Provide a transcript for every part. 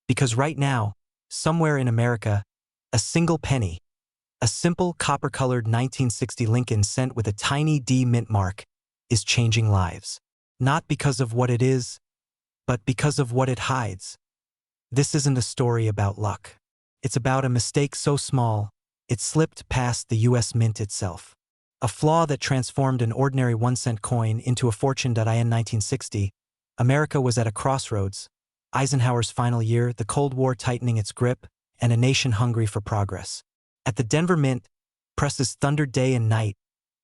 Because right now, somewhere in America, a single penny, a simple copper-colored 1960 Lincoln cent with a tiny D mint mark, is changing lives. Not because of what it is, but because of what it hides. This isn't a story about luck. It's about a mistake so small, it slipped past the US Mint itself. A flaw that transformed an ordinary 1-cent coin into a fortune. In 1960, America was at a crossroads. Eisenhower's final year, the Cold War tightening its grip, and a nation hungry for progress. At the Denver Mint, presses thundered day and night,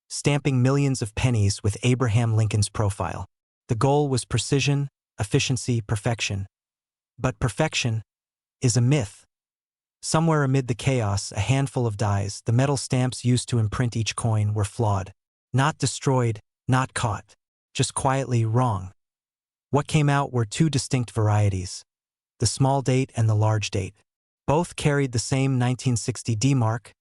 stamping millions of pennies with Abraham Lincoln's profile. The goal was precision, efficiency, perfection. But perfection is a myth. Somewhere amid the chaos, a handful of dies, the metal stamps used to imprint each coin, were flawed. Not destroyed, not caught, just quietly wrong. What came out were two distinct varieties, the small date and the large date. Both carried the same 1960 D mark.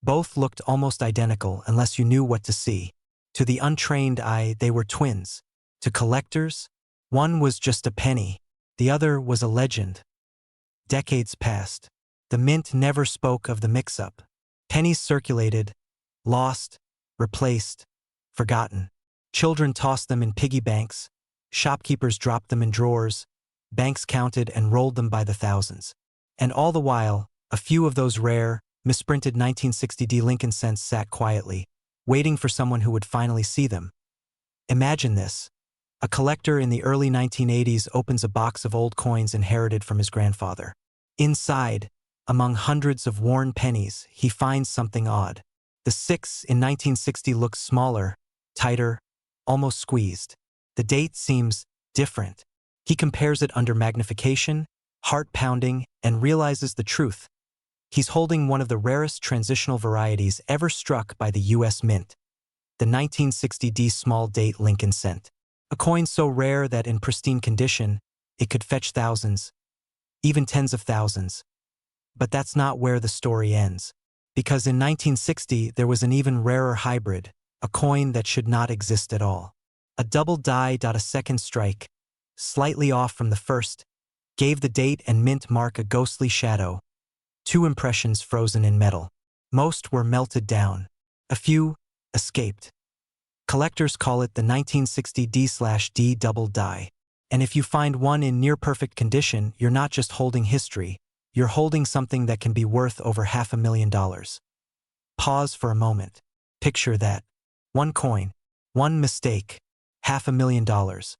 Both looked almost identical unless you knew what to see. To the untrained eye, they were twins. To collectors, one was just a penny, the other was a legend. Decades passed. The mint never spoke of the mix-up. Pennies circulated, lost, replaced, forgotten. Children tossed them in piggy banks, shopkeepers dropped them in drawers, banks counted and rolled them by the thousands. And all the while, a few of those rare, misprinted 1960 D Lincoln cents sat quietly, waiting for someone who would finally see them. Imagine this. A collector in the early 1980s opens a box of old coins inherited from his grandfather. Inside, among hundreds of worn pennies, he finds something odd. The 6 in 1960 looks smaller, tighter, almost squeezed. The date seems different. He compares it under magnification, heart-pounding, and realizes the truth. He's holding one of the rarest transitional varieties ever struck by the US Mint, the 1960 D small date Lincoln cent. A coin so rare that in pristine condition, it could fetch thousands, even tens of thousands. But that's not where the story ends. Because in 1960, there was an even rarer hybrid, a coin that should not exist at all. A double die. A second strike, slightly off from the first, gave the date and mint mark a ghostly shadow. Two impressions frozen in metal. Most were melted down. A few escaped. Collectors call it the 1960 D/D double die. And if you find one in near-perfect condition, you're not just holding history, you're holding something that can be worth over $500,000. Pause for a moment. Picture that. One coin, one mistake, $500,000.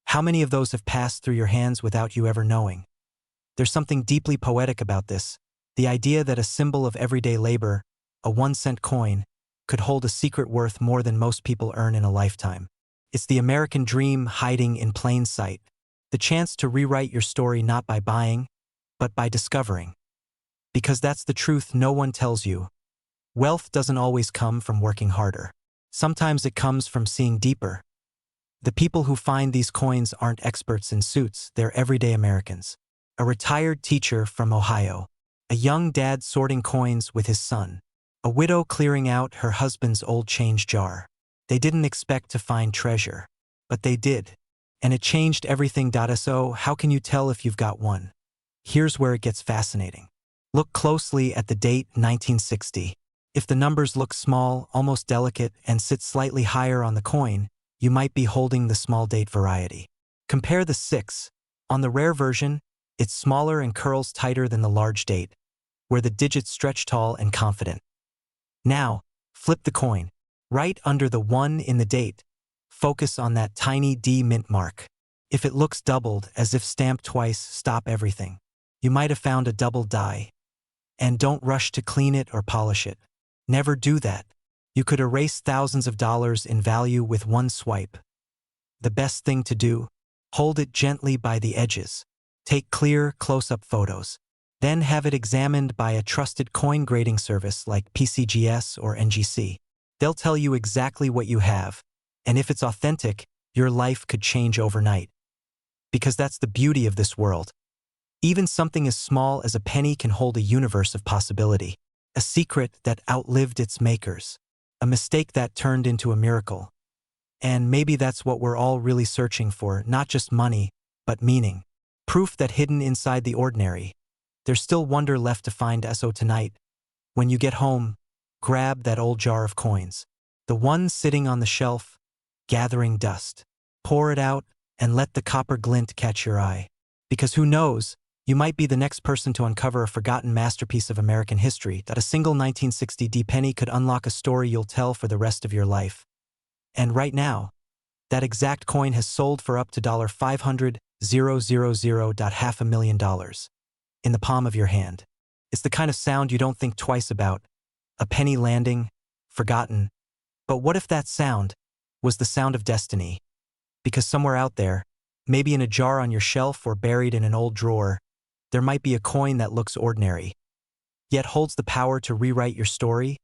How many of those have passed through your hands without you ever knowing? There's something deeply poetic about this. The idea that a symbol of everyday labor, a 1-cent coin, could hold a secret worth more than most people earn in a lifetime. It's the American dream hiding in plain sight. The chance to rewrite your story not by buying, but by discovering. Because that's the truth no one tells you. Wealth doesn't always come from working harder. Sometimes it comes from seeing deeper. The people who find these coins aren't experts in suits, they're everyday Americans. A retired teacher from Ohio. A young dad sorting coins with his son. A widow clearing out her husband's old change jar. They didn't expect to find treasure, but they did. And it changed everything. So how can you tell if you've got one? Here's where it gets fascinating. Look closely at the date 1960. If the numbers look small, almost delicate, and sit slightly higher on the coin, you might be holding the small date variety. Compare the 6. On the rare version, it's smaller and curls tighter than the large date, where the digits stretch tall and confident. Now, flip the coin. Right under the 1 in the date, focus on that tiny D mint mark. If it looks doubled, as if stamped twice, stop everything. You might have found a double die. And don't rush to clean it or polish it. Never do that. You could erase thousands of dollars in value with one swipe. The best thing to do? Hold it gently by the edges. Take clear, close-up photos. Then have it examined by a trusted coin grading service like PCGS or NGC. They'll tell you exactly what you have, and if it's authentic, your life could change overnight. Because that's the beauty of this world. Even something as small as a penny can hold a universe of possibility. A secret that outlived its makers. A mistake that turned into a miracle. And maybe that's what we're all really searching for, not just money, but meaning. Proof that hidden inside the ordinary, there's still wonder left to find. So tonight, when you get home, grab that old jar of coins, the one sitting on the shelf, gathering dust. Pour it out and let the copper glint catch your eye. Because who knows, you might be the next person to uncover a forgotten masterpiece of American history. That a single 1960 penny could unlock a story you'll tell for the rest of your life. And right now, that exact coin has sold for up to $500,000, $500,000 in the palm of your hand. It's the kind of sound you don't think twice about. A penny landing, forgotten. But what if that sound was the sound of destiny? Because somewhere out there, maybe in a jar on your shelf or buried in an old drawer, there might be a coin that looks ordinary, yet holds the power to rewrite your story.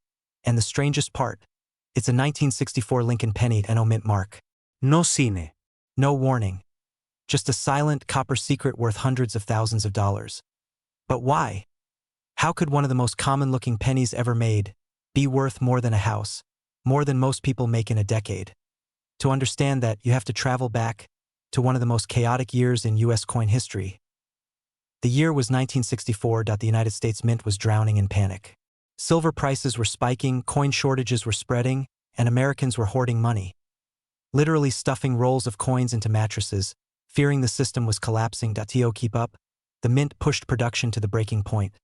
And the strangest part, it's a 1964 Lincoln penny and no mint mark. No cine. No warning. Just a silent copper secret worth hundreds of thousands of dollars. But why? How could one of the most common-looking pennies ever made be worth more than a house, more than most people make in a decade? To understand that, you have to travel back to one of the most chaotic years in U.S. coin history. The year was 1964. The United States Mint was drowning in panic. Silver prices were spiking, coin shortages were spreading, and Americans were hoarding money. Literally stuffing rolls of coins into mattresses, fearing the system was collapsing. To keep up, the Mint pushed production to the breaking point.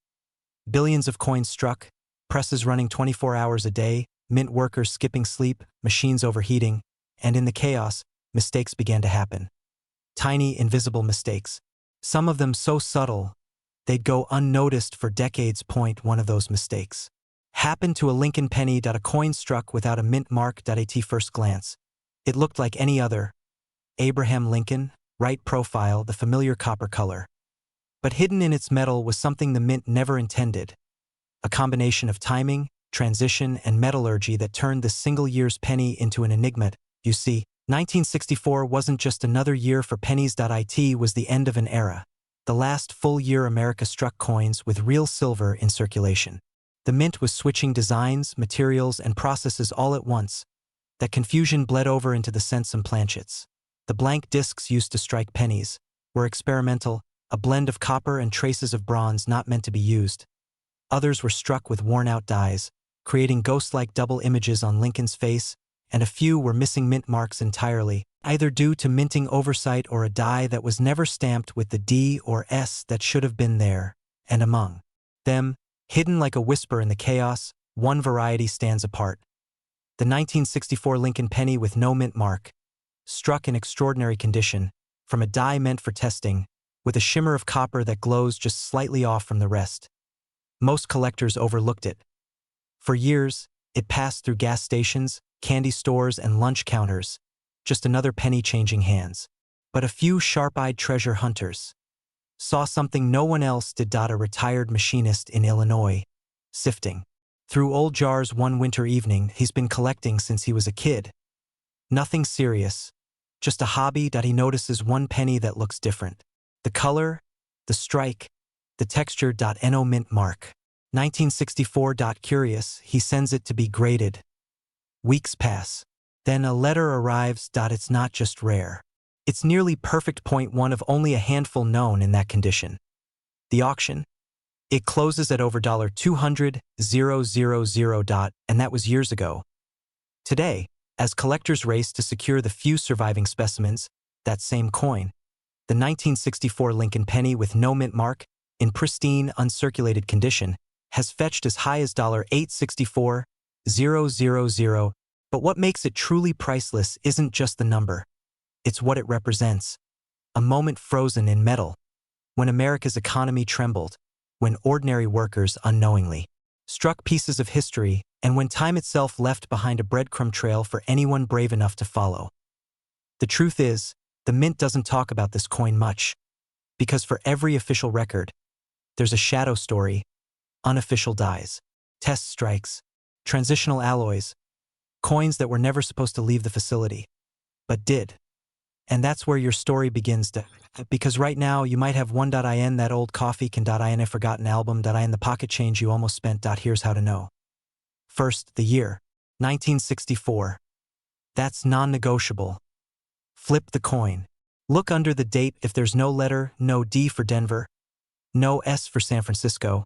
Billions of coins struck, presses running 24 hours a day, Mint workers skipping sleep, machines overheating, and in the chaos, mistakes began to happen. Tiny, invisible mistakes. Some of them so subtle, they'd go unnoticed for decades. One of those mistakes happened to a Lincoln penny. A coin struck without a mint mark. At first glance, it looked like any other. Abraham Lincoln, right profile, the familiar copper color. But hidden in its metal was something the Mint never intended. A combination of timing, transition, and metallurgy that turned this single year's penny into an enigma. You see, 1964 wasn't just another year for pennies. It was the end of an era. The last full year America struck coins with real silver in circulation. The Mint was switching designs, materials, and processes all at once. That confusion bled over into the cents and planchets. The blank discs used to strike pennies were experimental, a blend of copper and traces of bronze not meant to be used. Others were struck with worn-out dies, creating ghost-like double images on Lincoln's face, and a few were missing mint marks entirely, either due to minting oversight or a die that was never stamped with the D or S that should have been there. And among them, hidden like a whisper in the chaos, one variety stands apart. The 1964 Lincoln penny with no mint mark, struck in extraordinary condition, from a die meant for testing, with a shimmer of copper that glows just slightly off from the rest. Most collectors overlooked it. For years, it passed through gas stations, candy stores, and lunch counters, just another penny changing hands. But a few sharp-eyed treasure hunters saw something no one else did. A retired machinist in Illinois, sifting through old jars one winter evening. He's been collecting since he was a kid. Nothing serious, just a hobby. He notices one penny that looks different. The color, the strike, the texture. No mint mark. 1964. Curious, he sends it to be graded. Weeks pass. Then a letter arrives. It's not just rare. It's nearly perfect. One of only a handful known in that condition. The auction? It closes at over $200,000, and that was years ago. Today, as collectors race to secure the few surviving specimens, that same coin, the 1964 Lincoln penny with no mint mark, in pristine, uncirculated condition, has fetched as high as $864,000. But what makes it truly priceless isn't just the number. It's what it represents. A moment frozen in metal. When America's economy trembled. When ordinary workers unknowingly struck pieces of history, and when time itself left behind a breadcrumb trail for anyone brave enough to follow. The truth is, the Mint doesn't talk about this coin much. Because for every official record, there's a shadow story, unofficial dies, test strikes, transitional alloys, coins that were never supposed to leave the facility, but did. And that's where your story begins. Because right now, you might have $1.in that old coffee can.in a forgotten album.in the pocket change you almost spent. Here's how to know. First, the year, 1964. That's non-negotiable. Flip the coin. Look under the date. If there's no letter, no D for Denver, no S for San Francisco,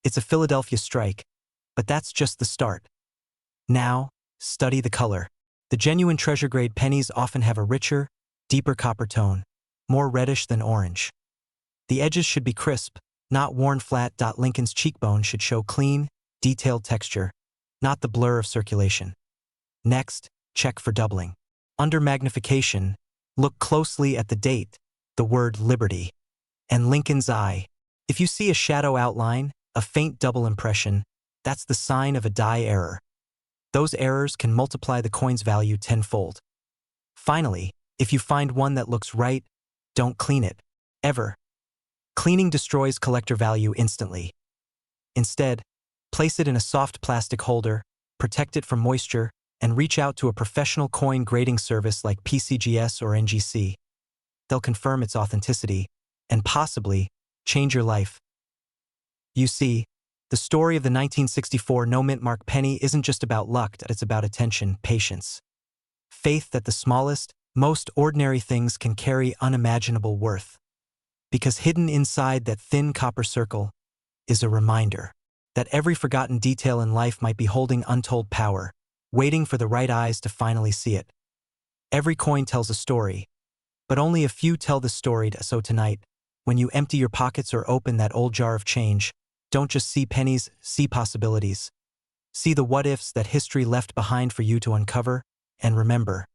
it's a Philadelphia strike, but that's just the start. Now, study the color. The genuine treasure-grade pennies often have a richer, deeper copper tone, more reddish than orange. The edges should be crisp, not worn flat. Lincoln's cheekbone should show clean, detailed texture, not the blur of circulation. Next, check for doubling. Under magnification, look closely at the date, the word Liberty, and Lincoln's eye. If you see a shadow outline, a faint double impression, that's the sign of a die error. Those errors can multiply the coin's value tenfold. Finally, if you find one that looks right, don't clean it, ever. Cleaning destroys collector value instantly. Instead, place it in a soft plastic holder, protect it from moisture, and reach out to a professional coin grading service like PCGS or NGC. They'll confirm its authenticity and possibly change your life. You see, the story of the 1964 no-mint mark penny isn't just about luck, it's about attention, patience, faith that the smallest, most ordinary things can carry unimaginable worth. Because hidden inside that thin copper circle is a reminder that every forgotten detail in life might be holding untold power, waiting for the right eyes to finally see it. Every coin tells a story, but only a few tell the story. So tonight, when you empty your pockets or open that old jar of change, don't just see pennies, see possibilities. See the what-ifs that history left behind for you to uncover, and remember,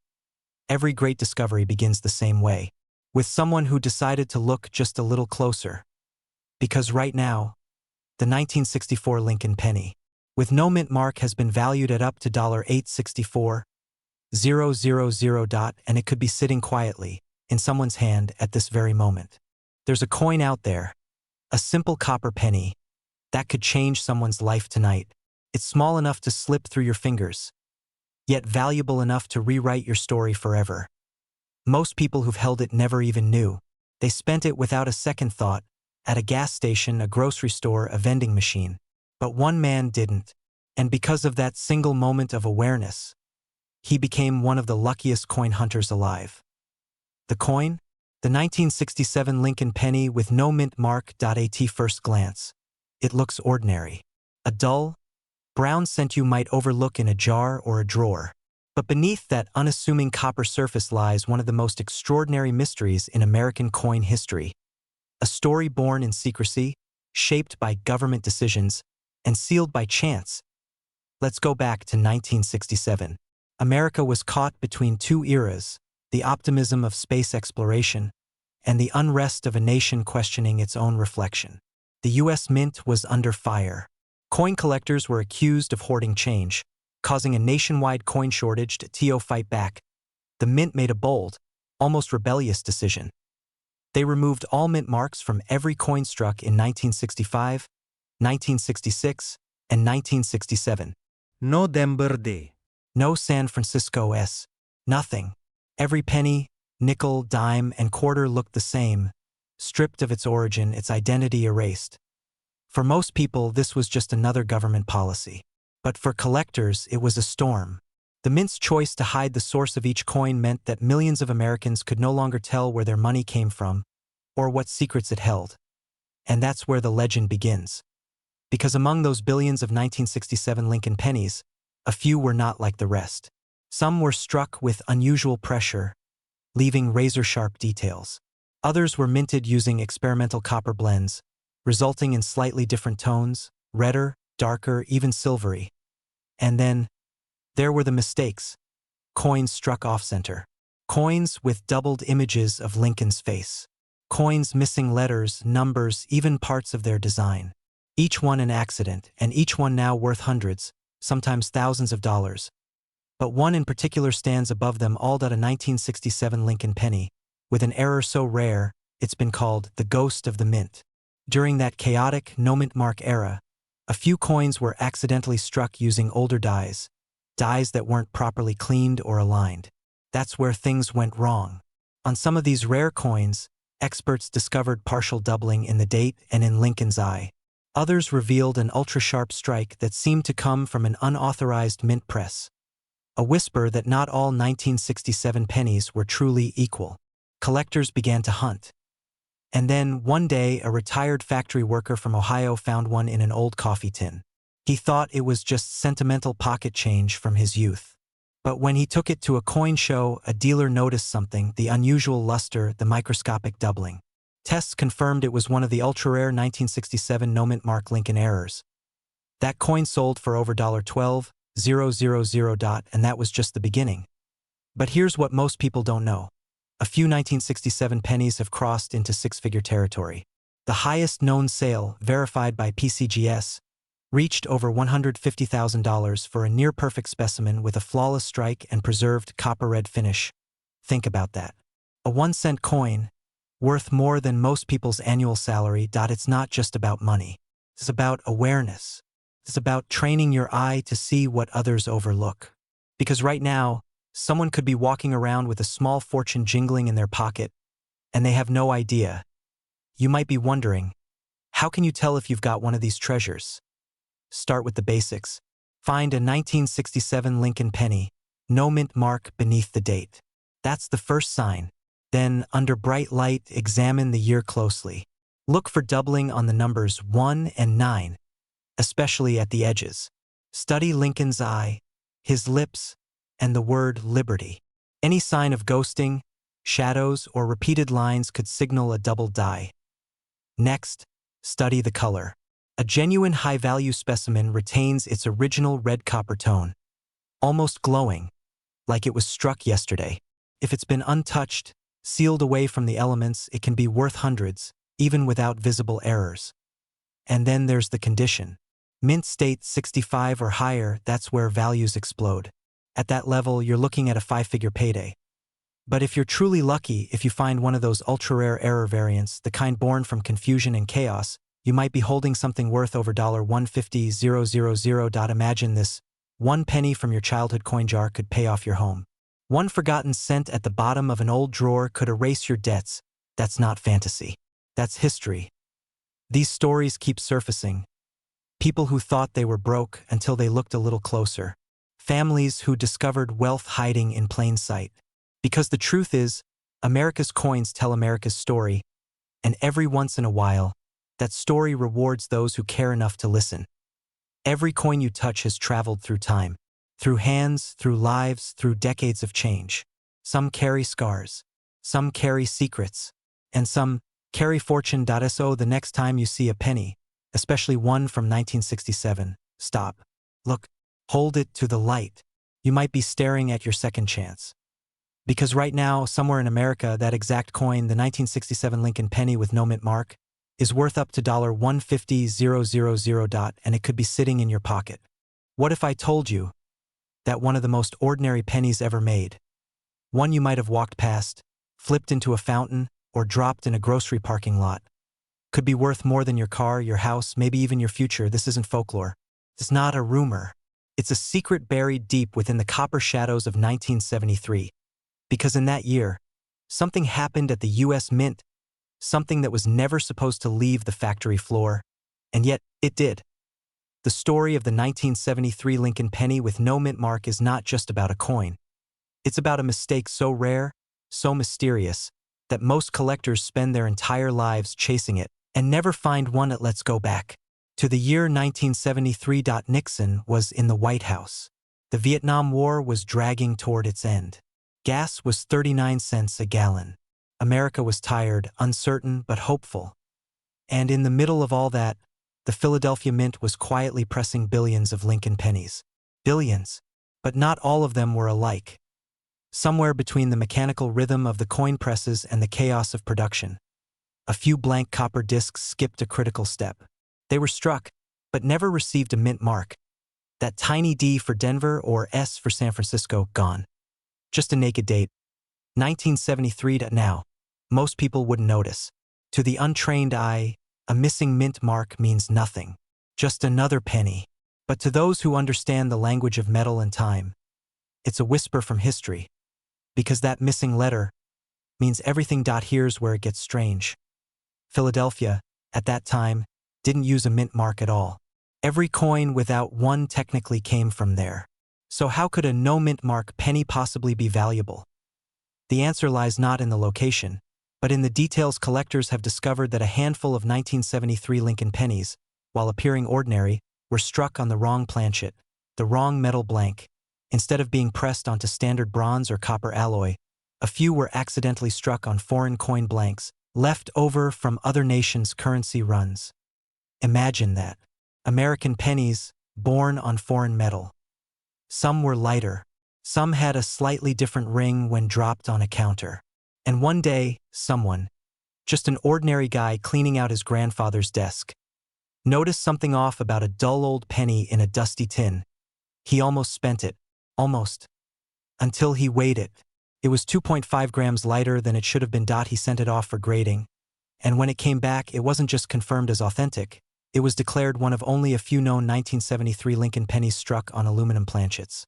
every great discovery begins the same way, with someone who decided to look just a little closer. Because right now, the 1964 Lincoln penny, with no mint mark, has been valued at up to $864,000, and it could be sitting quietly in someone's hand at this very moment. There's a coin out there, a simple copper penny, that could change someone's life tonight. It's small enough to slip through your fingers, yet valuable enough to rewrite your story forever. Most people who've held it never even knew. They spent it without a second thought, at a gas station, a grocery store, a vending machine. But one man didn't, and because of that single moment of awareness, he became one of the luckiest coin hunters alive. The coin? The 1967 Lincoln penny with no mint mark. At first glance, it looks ordinary. A dull, brown cent you might overlook in a jar or a drawer. But beneath that unassuming copper surface lies one of the most extraordinary mysteries in American coin history. A story born in secrecy, shaped by government decisions, and sealed by chance. Let's go back to 1967. America was caught between two eras, the optimism of space exploration and the unrest of a nation questioning its own reflection. The U.S. Mint was under fire. Coin collectors were accused of hoarding change, causing a nationwide coin shortage. To fight back, the Mint made a bold, almost rebellious decision. They removed all mint marks from every coin struck in 1965, 1966, and 1967. No Denver Day. No San Francisco S. Nothing. Every penny, nickel, dime, and quarter looked the same, stripped of its origin, its identity erased. For most people, this was just another government policy. But for collectors, it was a storm. The Mint's choice to hide the source of each coin meant that millions of Americans could no longer tell where their money came from or what secrets it held. And that's where the legend begins. Because among those billions of 1967 Lincoln pennies, a few were not like the rest. Some were struck with unusual pressure, leaving razor-sharp details. Others were minted using experimental copper blends, resulting in slightly different tones, redder, darker, even silvery. And then, there were the mistakes. Coins struck off-center. Coins with doubled images of Lincoln's face. Coins missing letters, numbers, even parts of their design. Each one an accident, and each one now worth hundreds, sometimes thousands of dollars. But one in particular stands above them all. A 1967 Lincoln penny, with an error so rare, it's been called the ghost of the Mint. During that chaotic no-mint mark era, a few coins were accidentally struck using older dies that weren't properly cleaned or aligned. That's where things went wrong. On some of these rare coins, experts discovered partial doubling in the date and in Lincoln's eye. Others revealed an ultra-sharp strike that seemed to come from an unauthorized mint press. A whisper that not all 1967 pennies were truly equal. Collectors began to hunt. And then, one day, a retired factory worker from Ohio found one in an old coffee tin. He thought it was just sentimental pocket change from his youth. But when he took it to a coin show, a dealer noticed something: the unusual luster, the microscopic doubling. Tests confirmed it was one of the ultra-rare 1967 no-mint mark Lincoln errors. That coin sold for over $12,000, and that was just the beginning. But here's what most people don't know. A few 1967 pennies have crossed into six-figure territory. The highest known sale, verified by PCGS, reached over $150,000 for a near-perfect specimen with a flawless strike and preserved copper-red finish. Think about that. A 1-cent coin, worth more than most people's annual salary. It's not just about money. It's about awareness. It's about training your eye to see what others overlook. Because right now, someone could be walking around with a small fortune jingling in their pocket, and they have no idea. You might be wondering, how can you tell if you've got one of these treasures? Start with the basics. Find a 1967 Lincoln penny, no mint mark beneath the date. That's the first sign. Then, under bright light, examine the year closely. Look for doubling on the numbers 1 and 9, especially at the edges. Study Lincoln's eye, his lips, and the word liberty. Any sign of ghosting, shadows, or repeated lines could signal a double die. Next, study the color. A genuine high-value specimen retains its original red copper tone, almost glowing, like it was struck yesterday. If it's been untouched, sealed away from the elements, it can be worth hundreds, even without visible errors. And then there's the condition. Mint state 65 or higher, that's where values explode. At that level, you're looking at a 5-figure payday. But if you're truly lucky, if you find one of those ultra-rare error variants, the kind born from confusion and chaos, you might be holding something worth over $150,000. Imagine this: 1 penny from your childhood coin jar could pay off your home. 1 forgotten cent at the bottom of an old drawer could erase your debts. That's not fantasy. That's history. These stories keep surfacing. People who thought they were broke until they looked a little closer. Families who discovered wealth hiding in plain sight. Because the truth is, America's coins tell America's story, and every once in a while, that story rewards those who care enough to listen. Every coin you touch has traveled through time, through hands, through lives, through decades of change. Some carry scars, some carry secrets, and some carry fortune. So the next time you see a penny, especially one from 1967, stop, look, hold it to the light. You might be staring at your second chance. Because right now, somewhere in America, that exact coin, the 1967 Lincoln penny with no mint mark, is worth up to $150,000, and it could be sitting in your pocket. What if I told you that one of the most ordinary pennies ever made, one you might have walked past, flipped into a fountain, or dropped in a grocery parking lot, could be worth more than your car, your house, maybe even your future? This isn't folklore. It's not a rumor. It's a secret buried deep within the copper shadows of 1973. Because in that year, something happened at the U.S. Mint, something that was never supposed to leave the factory floor, and yet it did. The story of the 1973 Lincoln penny with no mint mark is not just about a coin. It's about a mistake so rare, so mysterious, that most collectors spend their entire lives chasing it and never find one. Let's go back to the year 1973. Nixon was in the White House. The Vietnam War was dragging toward its end. Gas was 39 cents a gallon. America was tired, uncertain, but hopeful. And in the middle of all that, the Philadelphia Mint was quietly pressing billions of Lincoln pennies. Billions. But not all of them were alike. Somewhere between the mechanical rhythm of the coin presses and the chaos of production, a few blank copper discs skipped a critical step. They were struck, but never received a mint mark. That tiny D for Denver or S for San Francisco, gone. Just a naked date. 1973 to now. Most people wouldn't notice. To the untrained eye, a missing mint mark means nothing. Just another penny. But to those who understand the language of metal and time, it's a whisper from history. Because that missing letter means everything. Here's where it gets strange. Philadelphia, at that time, didn't use a mint mark at all. Every coin without one technically came from there. So how could a no mint mark penny possibly be valuable? The answer lies not in the location, but in the details. Collectors have discovered that a handful of 1973 Lincoln pennies, while appearing ordinary, were struck on the wrong planchet, the wrong metal blank. Instead of being pressed onto standard bronze or copper alloy, a few were accidentally struck on foreign coin blanks, left over from other nations' currency runs. Imagine that. American pennies, born on foreign metal. Some were lighter. Some had a slightly different ring when dropped on a counter. And one day, someone, just an ordinary guy cleaning out his grandfather's desk, noticed something off about a dull old penny in a dusty tin. He almost spent it. Almost. Until he weighed it. It was 2.5 grams lighter than it should have been. He sent it off for grading. And when it came back, it wasn't just confirmed as authentic. It was declared one of only a few known 1973 Lincoln pennies struck on aluminum planchets.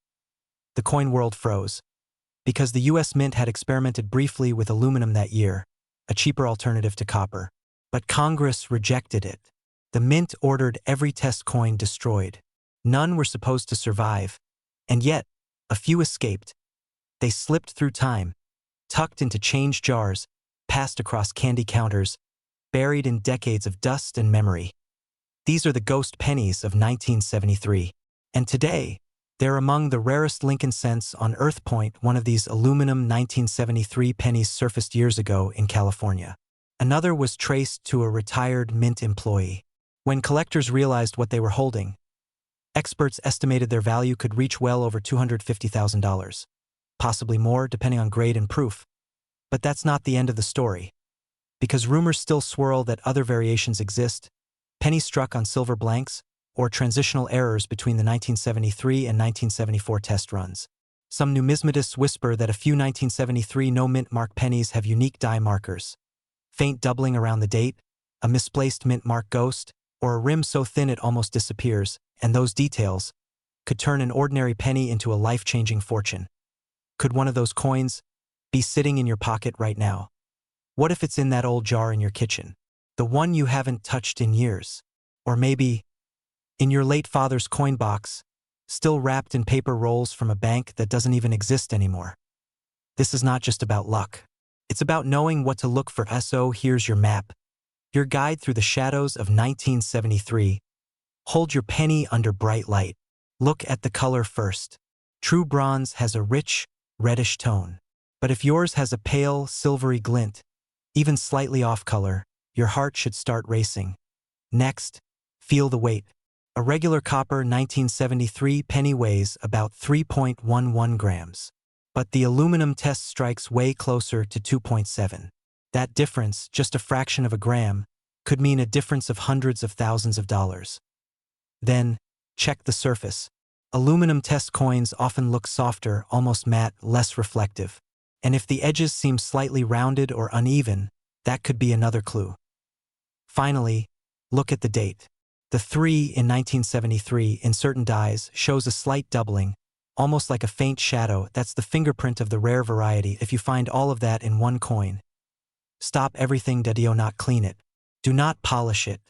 The coin world froze. Because the U.S. Mint had experimented briefly with aluminum that year, a cheaper alternative to copper. But Congress rejected it. The Mint ordered every test coin destroyed. None were supposed to survive. And yet, a few escaped. They slipped through time, tucked into change jars, passed across candy counters, buried in decades of dust and memory. These are the ghost pennies of 1973. And today, they're among the rarest Lincoln cents on Earth. One of these aluminum 1973 pennies surfaced years ago in California. Another was traced to a retired Mint employee. When collectors realized what they were holding, experts estimated their value could reach well over $250,000. Possibly more, depending on grade and proof. But that's not the end of the story. Because rumors still swirl that other variations exist, pennies struck on silver blanks, or transitional errors between the 1973 and 1974 test runs. Some numismatists whisper that a few 1973 no-mint mark pennies have unique die markers. Faint doubling around the date, a misplaced mint mark ghost, or a rim so thin it almost disappears, and those details could turn an ordinary penny into a life-changing fortune. Could one of those coins be sitting in your pocket right now? What if it's in that old jar in your kitchen? The one you haven't touched in years? Or maybe in your late father's coin box, still wrapped in paper rolls from a bank that doesn't even exist anymore? This is not just about luck. It's about knowing what to look for. So here's your map. Your guide through the shadows of 1973. Hold your penny under bright light. Look at the color first. True bronze has a rich, reddish tone. But if yours has a pale, silvery glint, even slightly off color, your heart should start racing. Next, feel the weight. A regular copper 1973 penny weighs about 3.11 grams. But the aluminum test strikes way closer to 2.7. That difference, just a fraction of a gram, could mean a difference of hundreds of thousands of dollars. Then, check the surface. Aluminum test coins often look softer, almost matte, less reflective. And if the edges seem slightly rounded or uneven, that could be another clue. Finally, look at the date. The 3 in 1973 in certain dies shows a slight doubling, almost like a faint shadow. That's the fingerprint of the rare variety. If you find all of that in one coin, stop everything. Do not clean it. Do not polish it.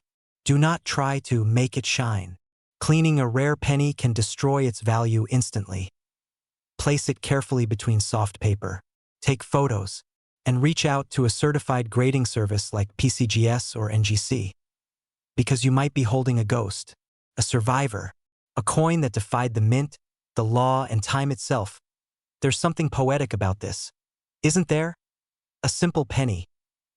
Do not try to make it shine. Cleaning a rare penny can destroy its value instantly. Place it carefully between soft paper. Take photos, and reach out to a certified grading service like PCGS or NGC. Because you might be holding a ghost, a survivor, a coin that defied the mint, the law, and time itself. There's something poetic about this, isn't there? A simple penny,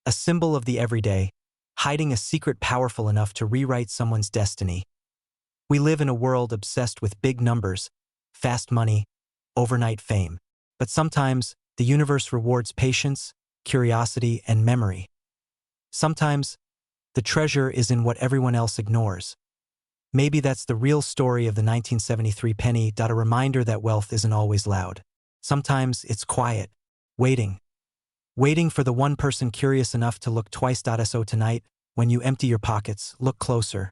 a symbol of the everyday, hiding a secret powerful enough to rewrite someone's destiny. We live in a world obsessed with big numbers, fast money, overnight fame. But sometimes, the universe rewards patience, curiosity, and memory. Sometimes, the treasure is in what everyone else ignores. Maybe that's the real story of the 1973 penny. A reminder that wealth isn't always loud. Sometimes it's quiet, waiting for the one person curious enough to look twice. So tonight, when you empty your pockets, look closer.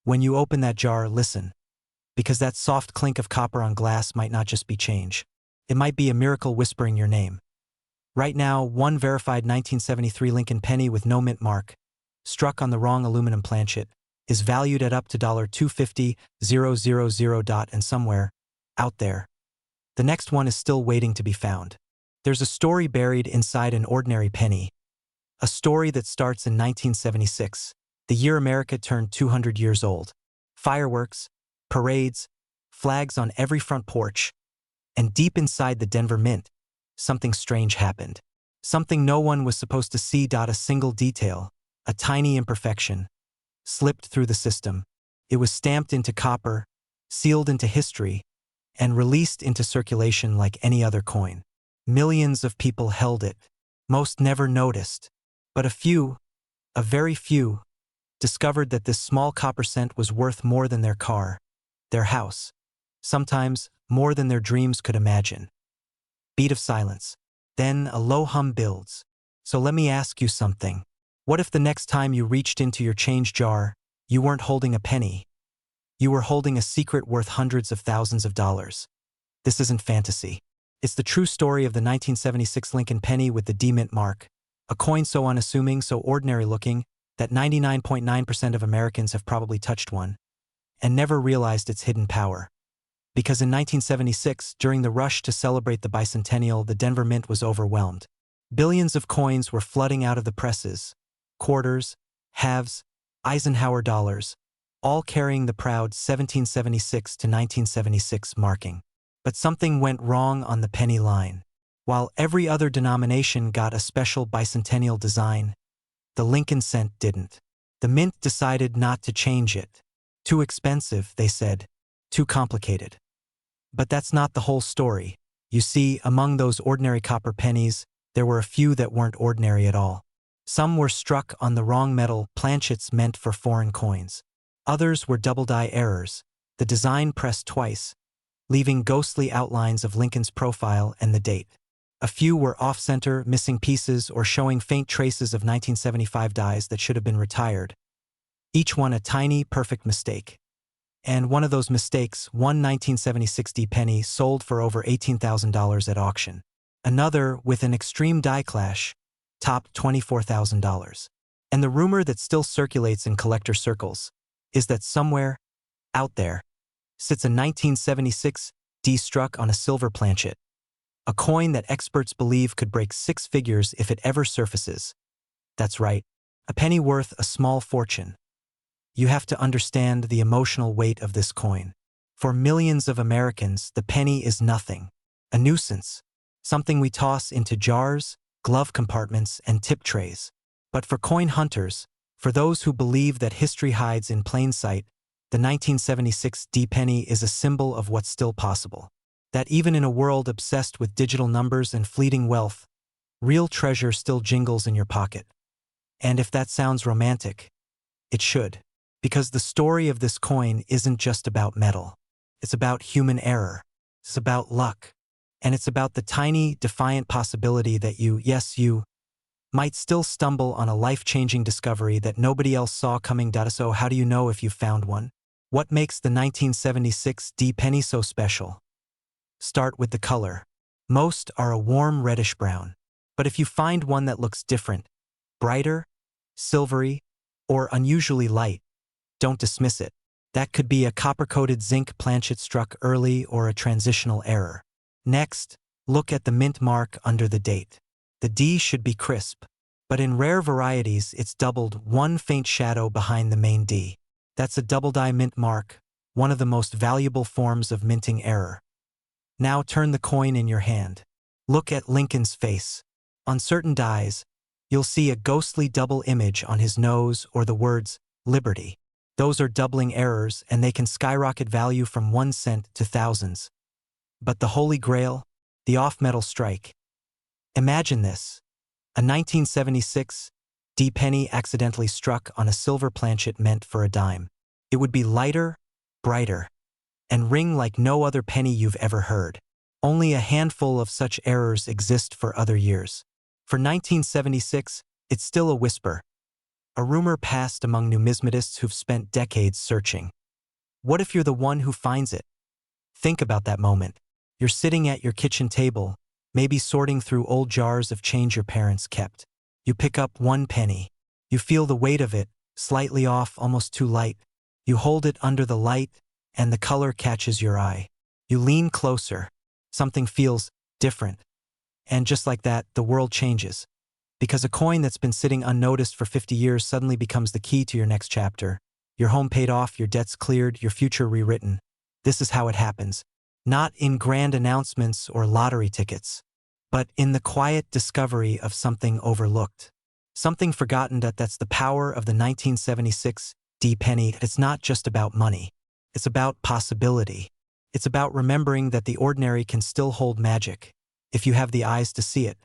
When you open that jar, listen. Because that soft clink of copper on glass might not just be change. It might be a miracle whispering your name. Right now, one verified 1973 Lincoln penny with no mint mark, struck on the wrong aluminum planchet, is valued at up to $250,000. And somewhere, out there, the next one is still waiting to be found. There's a story buried inside an ordinary penny, a story that starts in 1976, the year America turned 200 years old. Fireworks, parades, flags on every front porch, and deep inside the Denver Mint, something strange happened. Something no one was supposed to see. A single detail, a tiny imperfection, slipped through the system. It was stamped into copper, sealed into history, and released into circulation like any other coin. Millions of people held it. Most never noticed. But a few, a very few, discovered that this small copper cent was worth more than their car, their house, sometimes more than their dreams could imagine. Beat of silence. Then a low hum builds. So let me ask you something. What if the next time you reached into your change jar, you weren't holding a penny? You were holding a secret worth hundreds of thousands of dollars. This isn't fantasy. It's the true story of the 1976 Lincoln penny with the D mint mark, a coin so unassuming, so ordinary looking, that 99.9% of Americans have probably touched one, and never realized its hidden power. Because in 1976, during the rush to celebrate the Bicentennial, the Denver Mint was overwhelmed. Billions of coins were flooding out of the presses, quarters, halves, Eisenhower dollars, all carrying the proud 1776 to 1976 marking. But something went wrong on the penny line. While every other denomination got a special bicentennial design, the Lincoln cent didn't. The Mint decided not to change it. Too expensive, they said. Too complicated. But that's not the whole story. You see, among those ordinary copper pennies, there were a few that weren't ordinary at all. Some were struck on the wrong metal, planchets meant for foreign coins. Others were double-die errors, the design pressed twice, leaving ghostly outlines of Lincoln's profile and the date. A few were off-center, missing pieces, or showing faint traces of 1975 dies that should have been retired. Each one a tiny, perfect mistake. And one of those mistakes, one 1976 D penny, sold for over $18,000 at auction. Another, with an extreme die clash, topped $24,000. And the rumor that still circulates in collector circles is that somewhere, out there, sits a 1976 D struck on a silver planchet, a coin that experts believe could break six figures if it ever surfaces. That's right, a penny worth a small fortune. You have to understand the emotional weight of this coin. For millions of Americans, the penny is nothing, a nuisance, something we toss into jars, glove compartments, and tip trays. But for coin hunters, for those who believe that history hides in plain sight, the 1976 D penny is a symbol of what's still possible. That even in a world obsessed with digital numbers and fleeting wealth, real treasure still jingles in your pocket. And if that sounds romantic, it should. Because the story of this coin isn't just about metal. It's about human error. It's about luck. And it's about the tiny, defiant possibility that you might still stumble on a life-changing discovery that nobody else saw coming. So how do you know if you've found one? What makes the 1976 D penny so special? Start with the color. Most are a warm reddish-brown. But if you find one that looks different, brighter, silvery, or unusually light, don't dismiss it. That could be a copper-coated zinc planchet struck early or a transitional error. Next, look at the mint mark under the date. The D should be crisp, but in rare varieties it's doubled, one faint shadow behind the main D. That's a double-die mint mark, one of the most valuable forms of minting error. Now turn the coin in your hand. Look at Lincoln's face. On certain dies, you'll see a ghostly double image on his nose or the words, Liberty. Those are doubling errors, and they can skyrocket value from 1 cent to thousands. But the Holy Grail? The off-metal strike. Imagine this. A 1976 D penny accidentally struck on a silver planchet meant for a dime. It would be lighter, brighter, and ring like no other penny you've ever heard. Only a handful of such errors exist for other years. For 1976, it's still a whisper. A rumor passed among numismatists who've spent decades searching. What if you're the one who finds it? Think about that moment. You're sitting at your kitchen table, maybe sorting through old jars of change your parents kept. You pick up one penny. You feel the weight of it, slightly off, almost too light. You hold it under the light, and the color catches your eye. You lean closer. Something feels different. And just like that, the world changes. Because a coin that's been sitting unnoticed for 50 years suddenly becomes the key to your next chapter. Your home paid off, your debts cleared, your future rewritten. This is how it happens. Not in grand announcements or lottery tickets, but in the quiet discovery of something overlooked. Something forgotten. That's the power of the 1976 penny. It's not just about money. It's about possibility. It's about remembering that the ordinary can still hold magic, if you have the eyes to see it.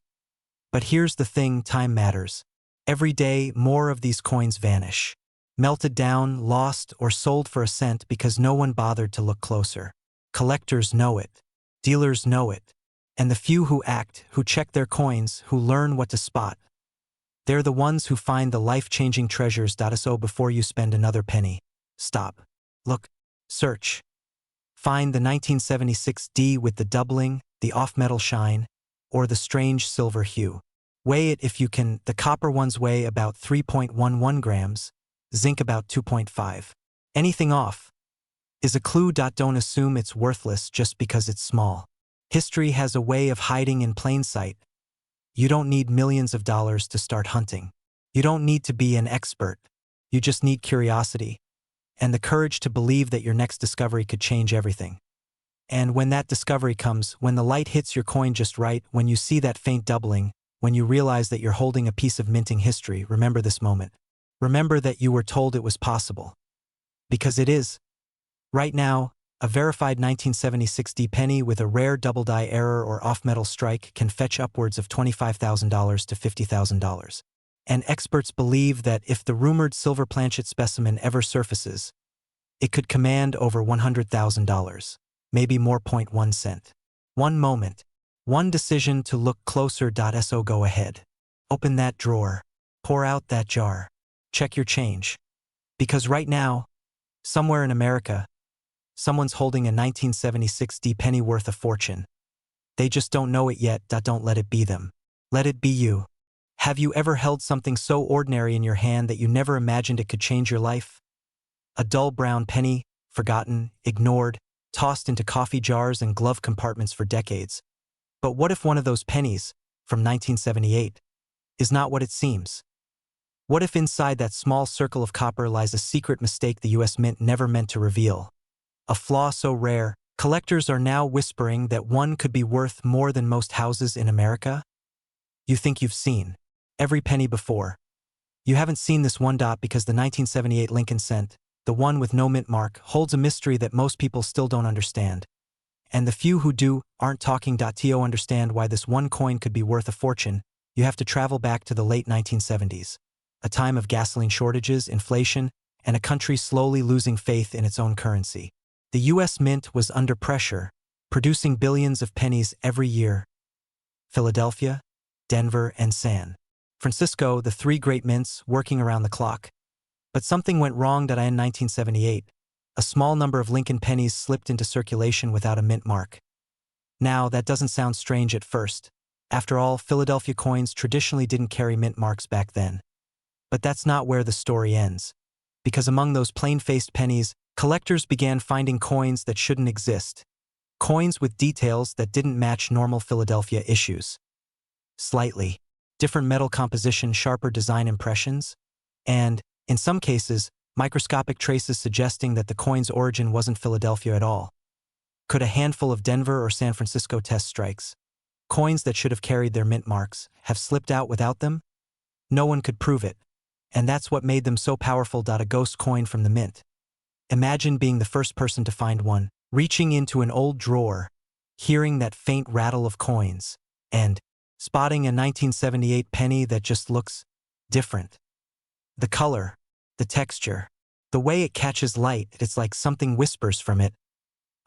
But here's the thing, time matters. Every day, more of these coins vanish. Melted down, lost, or sold for a cent because no one bothered to look closer. Collectors know it. Dealers know it. And the few who act, who check their coins, who learn what to spot, they're the ones who find the life-changing treasures. So before you spend another penny, stop. Look. Search. Find the 1976 with the doubling, the off-metal shine, or the strange silver hue. Weigh it if you can. The copper ones weigh about 3.11 grams, zinc about 2.5. Anything off is a clue. Don't assume it's worthless just because it's small. History has a way of hiding in plain sight. You don't need millions of dollars to start hunting. You don't need to be an expert. You just need curiosity and the courage to believe that your next discovery could change everything. And when that discovery comes, when the light hits your coin just right, when you see that faint doubling, when you realize that you're holding a piece of minting history, remember this moment. Remember that you were told it was possible. Because it is. Right now, a verified 1976 penny with a rare double die error or off-metal strike can fetch upwards of $25,000 to $50,000. And experts believe that if the rumored silver planchet specimen ever surfaces, it could command over $100,000, maybe more. 1 cent. One moment, one decision to look closer. So go ahead. Open that drawer. Pour out that jar. Check your change. Because right now, somewhere in America, someone's holding a 1976 penny worth a fortune. They just don't know it yet. Don't let it be them. Let it be you. Have you ever held something so ordinary in your hand that you never imagined it could change your life? A dull brown penny, forgotten, ignored, tossed into coffee jars and glove compartments for decades. But what if one of those pennies, from 1978, is not what it seems? What if inside that small circle of copper lies a secret mistake the US Mint never meant to reveal? A flaw so rare, collectors are now whispering that one could be worth more than most houses in America? You think you've seen every penny before. You haven't seen this one. Because the 1978 Lincoln cent, the one with no mint mark, holds a mystery that most people still don't understand. And the few who do aren't talking. To understand why this one coin could be worth a fortune, you have to travel back to the late 1970s, a time of gasoline shortages, inflation, and a country slowly losing faith in its own currency. The US Mint was under pressure, producing billions of pennies every year. Philadelphia, Denver, and San Francisco, the three great mints, working around the clock. But something went wrong. In 1978, a small number of Lincoln pennies slipped into circulation without a mint mark. Now, that doesn't sound strange at first. After all, Philadelphia coins traditionally didn't carry mint marks back then. But that's not where the story ends. Because among those plain-faced pennies, collectors began finding coins that shouldn't exist. Coins with details that didn't match normal Philadelphia issues. Slightly different metal composition, sharper design impressions, and, in some cases, microscopic traces suggesting that the coin's origin wasn't Philadelphia at all. Could a handful of Denver or San Francisco test strikes, coins that should have carried their mint marks, have slipped out without them? No one could prove it. And that's what made them so powerful. A ghost coin from the mint. Imagine being the first person to find one, reaching into an old drawer, hearing that faint rattle of coins, and spotting a 1978 penny that just looks different. The color, the texture, the way it catches light, it's like something whispers from it.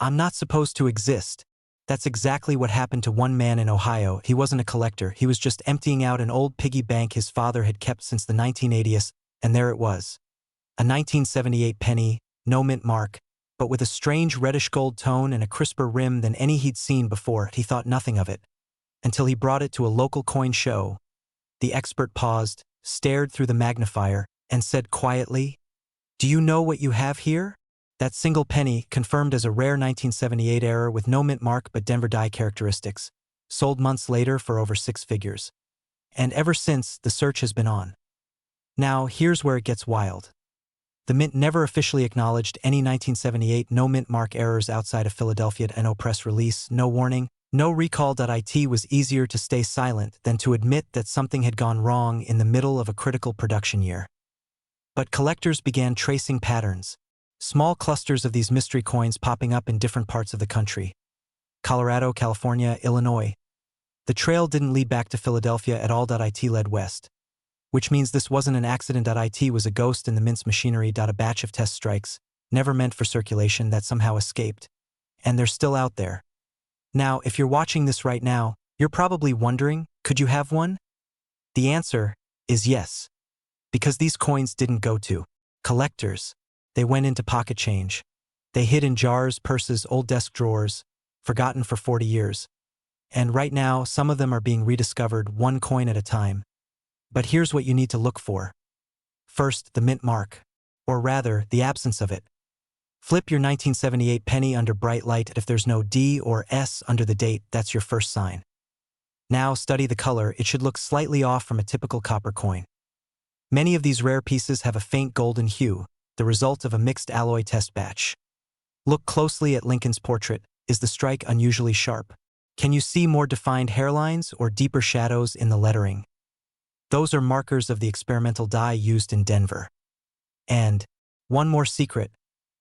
I'm not supposed to exist. That's exactly what happened to one man in Ohio. He wasn't a collector. He was just emptying out an old piggy bank his father had kept since the 1980s, and there it was. A 1978 penny, no mint mark, but with a strange reddish gold tone and a crisper rim than any he'd seen before. He thought nothing of it, until he brought it to a local coin show. The expert paused, stared through the magnifier, and said quietly, "Do you know what you have here?" That single penny, confirmed as a rare 1978 error with no mint mark but Denver die characteristics, sold months later for over 6 figures. And ever since, the search has been on. Now, here's where it gets wild. The mint never officially acknowledged any 1978 no-mint mark errors outside of Philadelphia NO press release, no warning, no recall. It was easier to stay silent than to admit that something had gone wrong in the middle of a critical production year. But collectors began tracing patterns, small clusters of these mystery coins popping up in different parts of the country. Colorado, California, Illinois. The trail didn't lead back to Philadelphia at all. It led west. Which means this wasn't an accident. It was a ghost in the mint's machinery. A batch of test strikes, never meant for circulation, that somehow escaped. And they're still out there. Now, if you're watching this right now, you're probably wondering, could you have one? The answer is yes. Because these coins didn't go to collectors. They went into pocket change. They hid in jars, purses, old desk drawers, forgotten for 40 years. And right now, some of them are being rediscovered, one coin at a time. But here's what you need to look for. First, the mint mark, or rather, the absence of it. Flip your 1978 penny under bright light. If there's no D or S under the date, that's your first sign. Now study the color. It should look slightly off from a typical copper coin. Many of these rare pieces have a faint golden hue, the result of a mixed alloy test batch. Look closely at Lincoln's portrait. Is the strike unusually sharp? Can you see more defined hairlines or deeper shadows in the lettering? Those are markers of the experimental dye used in Denver. And one more secret.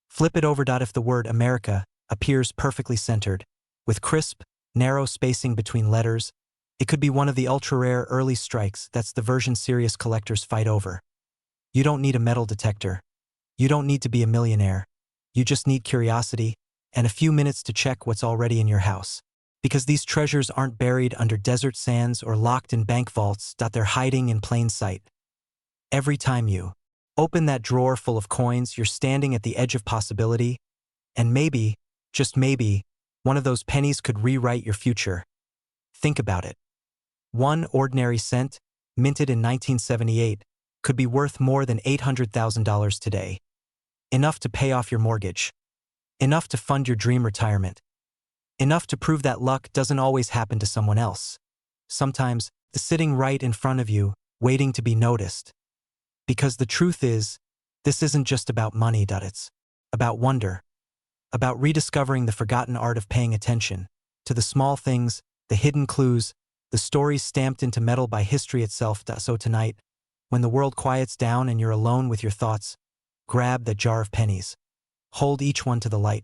Flip it over. If the word America appears perfectly centered, with crisp, narrow spacing between letters, it could be one of the ultra-rare early strikes. That's the version serious collectors fight over. You don't need a metal detector. You don't need to be a millionaire. You just need curiosity and a few minutes to check what's already in your house. Because these treasures aren't buried under desert sands or locked in bank vaults. They're hiding in plain sight. Every time you open that drawer full of coins, you're standing at the edge of possibility, and maybe, just maybe, one of those pennies could rewrite your future. Think about it. One ordinary cent, minted in 1978, could be worth more than $800,000 today. Enough to pay off your mortgage. Enough to fund your dream retirement. Enough to prove that luck doesn't always happen to someone else. Sometimes, it's sitting right in front of you, waiting to be noticed. Because the truth is, this isn't just about money. It's about wonder. About rediscovering the forgotten art of paying attention to the small things, the hidden clues, the stories stamped into metal by history itself. So tonight, when the world quiets down and you're alone with your thoughts, grab that jar of pennies. Hold each one to the light.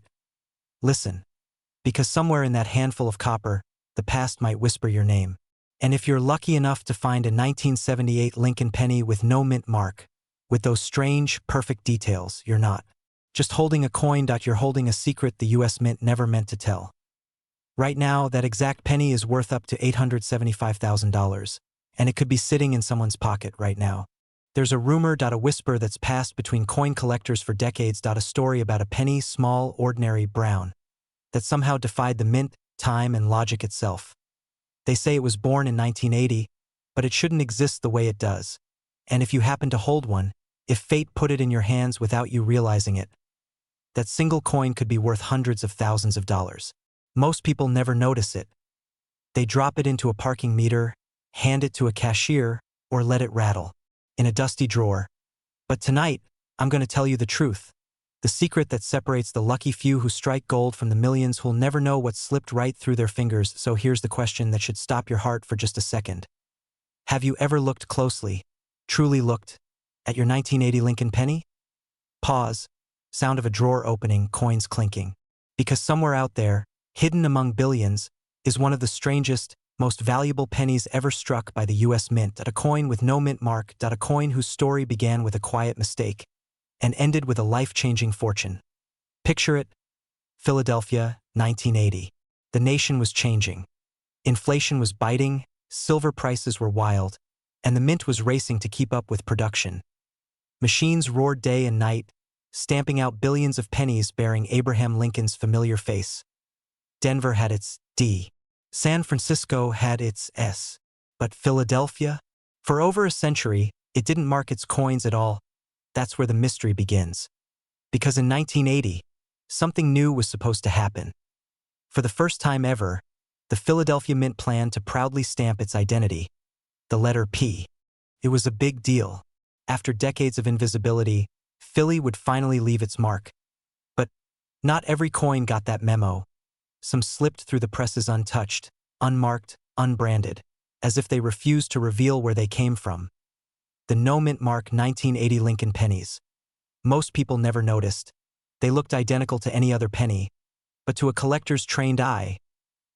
Listen. Because somewhere in that handful of copper, the past might whisper your name. And if you're lucky enough to find a 1978 Lincoln penny with no mint mark, with those strange, perfect details, you're not just holding a coin. You're holding a secret the US Mint never meant to tell. Right now, that exact penny is worth up to $875,000, and it could be sitting in someone's pocket right now. There's a rumor. A whisper that's passed between coin collectors for decades. A story about a penny, small, ordinary, brown, that somehow defied the mint, time, and logic itself. They say it was born in 1980, but it shouldn't exist the way it does. And if you happen to hold one, if fate put it in your hands without you realizing it, that single coin could be worth hundreds of thousands of dollars. Most people never notice it. They drop it into a parking meter, hand it to a cashier, or let it rattle in a dusty drawer. But tonight, I'm going to tell you the truth. The secret that separates the lucky few who strike gold from the millions who'll never know what slipped right through their fingers. So here's the question that should stop your heart for just a second. Have you ever looked closely, truly looked, at your 1980 Lincoln penny? Pause. Sound of a drawer opening, coins clinking. Because somewhere out there, hidden among billions, is one of the strangest, most valuable pennies ever struck by the US Mint. A coin with no mint mark. A coin whose story began with a quiet mistake and ended with a life-changing fortune. Picture it. Philadelphia, 1980. The nation was changing. Inflation was biting, silver prices were wild, and the mint was racing to keep up with production. Machines roared day and night, stamping out billions of pennies bearing Abraham Lincoln's familiar face. Denver had its D. San Francisco had its S. But Philadelphia? For over a century, it didn't mark its coins at all. That's where the mystery begins. Because in 1980, something new was supposed to happen. For the first time ever, The Philadelphia Mint planned to proudly stamp its identity, the letter P. It was a big deal. After decades of invisibility, Philly would finally leave its mark. But not every coin got that memo. Some slipped through the presses untouched, unmarked, unbranded, as if they refused to reveal where they came from. The no mint mark 1980 Lincoln pennies. Most people never noticed. They looked identical to any other penny. But to a collector's trained eye,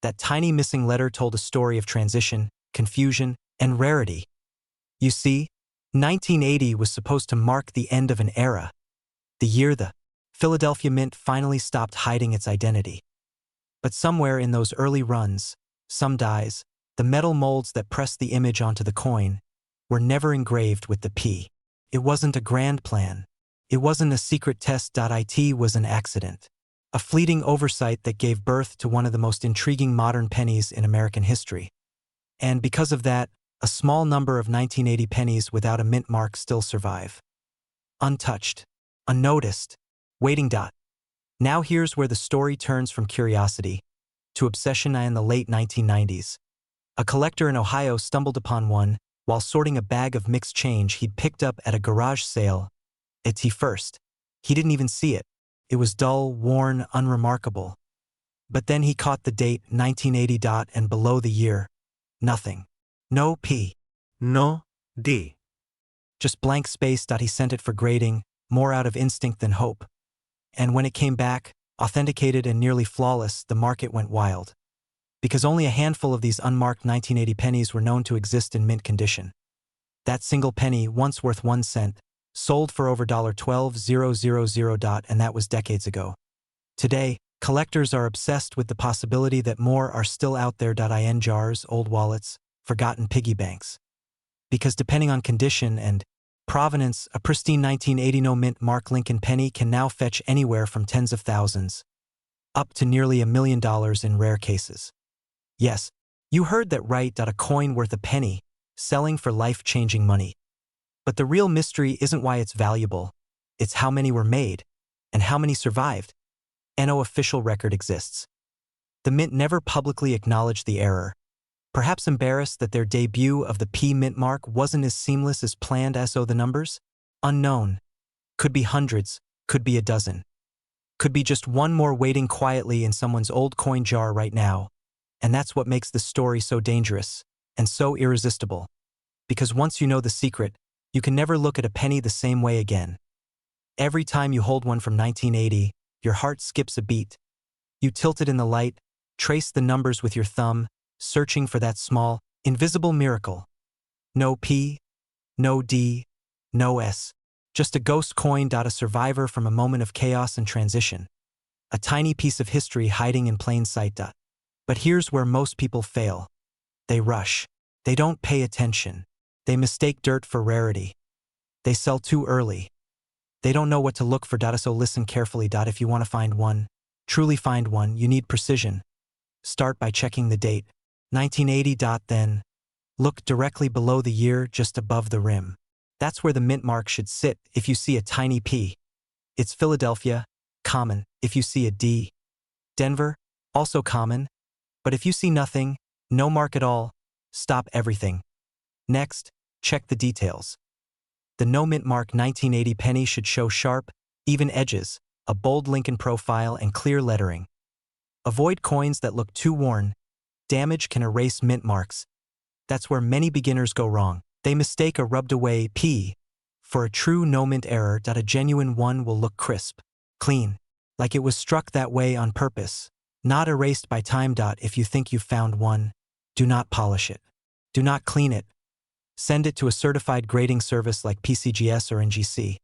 that tiny missing letter told a story of transition, confusion, and rarity. You see, 1980 was supposed to mark the end of an era, the year the Philadelphia Mint finally stopped hiding its identity. But somewhere in those early runs, some dies, the metal molds that pressed the image onto the coin, were never engraved with the P. It wasn't a grand plan. It wasn't a secret test. It was an accident. A fleeting oversight that gave birth to one of the most intriguing modern pennies in American history. And because of that, a small number of 1980 pennies without a mint mark still survive. Untouched, unnoticed, waiting. Now here's where the story turns from curiosity to obsession. In the late 1990s, a collector in Ohio stumbled upon one while sorting a bag of mixed change he'd picked up at a garage sale. First, he didn't even see it. It was dull, worn, unremarkable. But then he caught the date, 1980. And below the year, nothing. No P. No D. Just blank space. He sent it for grading, more out of instinct than hope. And when it came back, authenticated and nearly flawless, the market went wild. Because only a handful of these unmarked 1980 pennies were known to exist in mint condition. That single penny, once worth 1 cent, sold for over $12,000, and that was decades ago. Today, collectors are obsessed with the possibility that more are still out there. In jars, old wallets, forgotten piggy banks. Because depending on condition and provenance, a pristine 1980 no mint mark Lincoln penny can now fetch anywhere from tens of thousands up to nearly $1 million in rare cases. Yes, you heard that right. A coin worth a penny, selling for life-changing money. But the real mystery isn't why it's valuable, it's how many were made, and how many survived. No official record exists. The mint never publicly acknowledged the error, perhaps embarrassed that their debut of the P mint mark wasn't as seamless as planned. So the numbers? Unknown. Could be hundreds, could be a dozen. Could be just one more waiting quietly in someone's old coin jar right now. And that's what makes the story so dangerous, and so irresistible. Because once you know the secret, you can never look at a penny the same way again. Every time you hold one from 1980, your heart skips a beat. You tilt it in the light, trace the numbers with your thumb, searching for that small, invisible miracle. No P, no D, no S. Just a ghost coin. A survivor from a moment of chaos and transition. A tiny piece of history hiding in plain sight. But here's where most people fail. They rush. They don't pay attention. They mistake dirt for rarity. They sell too early. They don't know what to look for. So listen carefully. If you want to find one, truly find one, you need precision. Start by checking the date, 1980. Then, look directly below the year, just above the rim. That's where the mint mark should sit. If you see a tiny P, it's Philadelphia, common. If you see a D, Denver, also common. But if you see nothing, no mark at all, stop everything. Next, check the details. The no mint mark 1980 penny should show sharp, even edges, a bold Lincoln profile, and clear lettering. Avoid coins that look too worn. Damage can erase mint marks. That's where many beginners go wrong. They mistake a rubbed away P for a true no mint error. A genuine one will look crisp, clean, like it was struck that way on purpose, not erased by time. If you think you've found one, do not polish it. Do not clean it. Send it to a certified grading service like PCGS or NGC,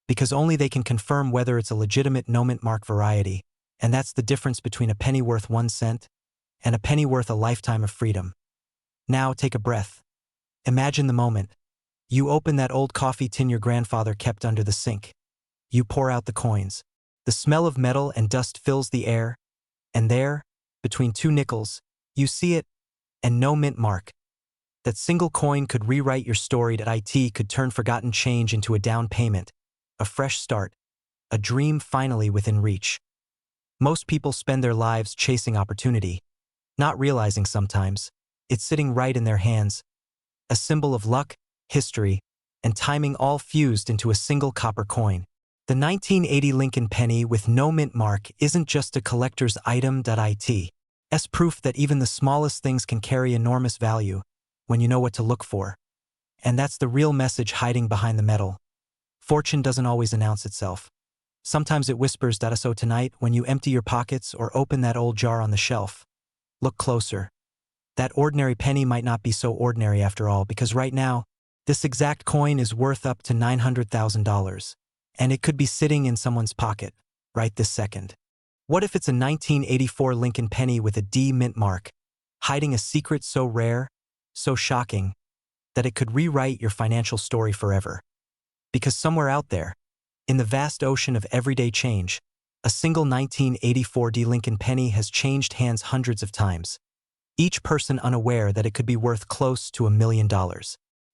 because only they can confirm whether it's a legitimate no mint mark variety, and that's the difference between a penny worth 1 cent and a penny worth a lifetime of freedom. Now take a breath. Imagine the moment. You open that old coffee tin your grandfather kept under the sink. You pour out the coins. The smell of metal and dust fills the air, and there, between 2 nickels, you see it, and no mint mark. That single coin could rewrite your story. It could turn forgotten change into a down payment, a fresh start, a dream finally within reach. Most people spend their lives chasing opportunity, not realizing sometimes it's sitting right in their hands, a symbol of luck, history, and timing all fused into a single copper coin. The 1980 Lincoln penny with no mint mark isn't just a collector's item. It's proof that even the smallest things can carry enormous value when you know what to look for. And that's the real message hiding behind the metal. Fortune doesn't always announce itself. Sometimes it whispers. So tonight, when you empty your pockets or open that old jar on the shelf, look closer. That ordinary penny might not be so ordinary after all, because right now, this exact coin is worth up to $900,000. And it could be sitting in someone's pocket, right this second. What if it's a 1984 Lincoln penny with a D mint mark, hiding a secret so rare, so shocking, that it could rewrite your financial story forever? Because somewhere out there, in the vast ocean of everyday change, a single 1984 D Lincoln penny has changed hands hundreds of times, each person unaware that it could be worth close to $1 million.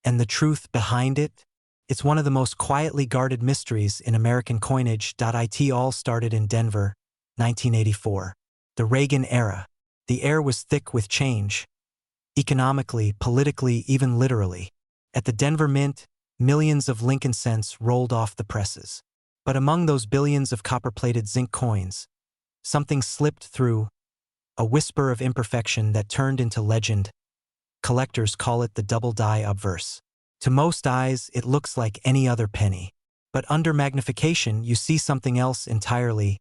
And the truth behind it? It's one of the most quietly guarded mysteries in American coinage. It all started in Denver, 1984. The Reagan era. The air was thick with change. Economically, politically, even literally. At the Denver Mint, millions of Lincoln cents rolled off the presses. But among those billions of copper-plated zinc coins, something slipped through, a whisper of imperfection that turned into legend. Collectors call it the double die obverse. To most eyes, it looks like any other penny. But under magnification, you see something else entirely.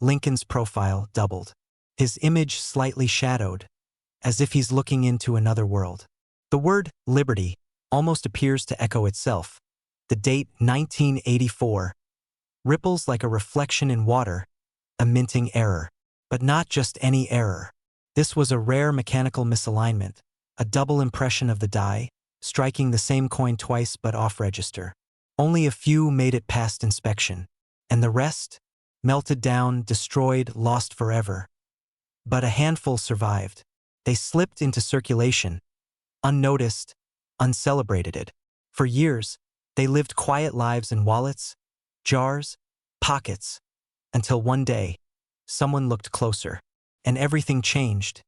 Lincoln's profile doubled. His image slightly shadowed, as if he's looking into another world. The word liberty almost appears to echo itself. The date 1984 ripples like a reflection in water, a minting error. But not just any error. This was a rare mechanical misalignment, a double impression of the die, striking the same coin twice but off-register. Only a few made it past inspection, and the rest? Melted down, destroyed, lost forever. But a handful survived. They slipped into circulation, unnoticed, uncelebrated. For years, they lived quiet lives in wallets, jars, pockets, until one day, someone looked closer, and everything changed.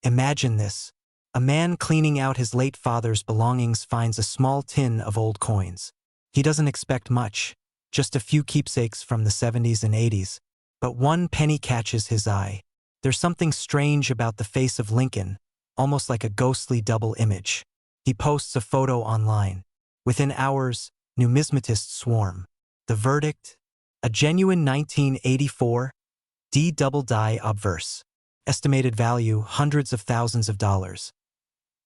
Imagine this. A man cleaning out his late father's belongings finds a small tin of old coins. He doesn't expect much, just a few keepsakes from the 70s and 80s. But one penny catches his eye. There's something strange about the face of Lincoln, almost like a ghostly double image. He posts a photo online. Within hours, numismatists swarm. The verdict? A genuine 1984 D double die obverse. Estimated value hundreds of thousands of dollars.